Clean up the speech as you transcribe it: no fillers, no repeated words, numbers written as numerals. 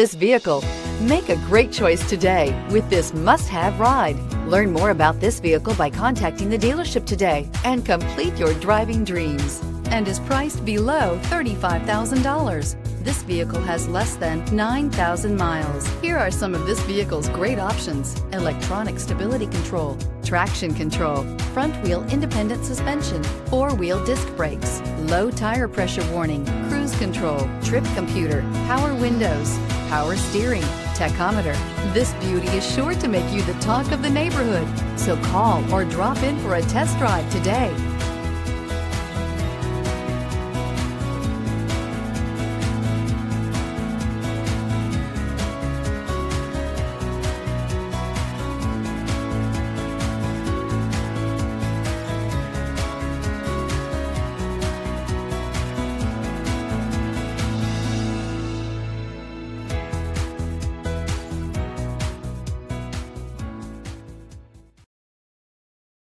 this vehicle. Make a great choice today with this must-have ride. Learn more about this vehicle by contacting the dealership today and complete your driving dreams, and is priced below $35,000. This vehicle has less than 9,000 miles. Here are some of this vehicle's great options: electronic stability control, traction control, front wheel independent suspension, 4-wheel disc brakes, low tire pressure warning, cruise control, trip computer, power windows, power steering, tachometer. This beauty is sure to make you the talk of the neighborhood. So call or drop in for a test drive today.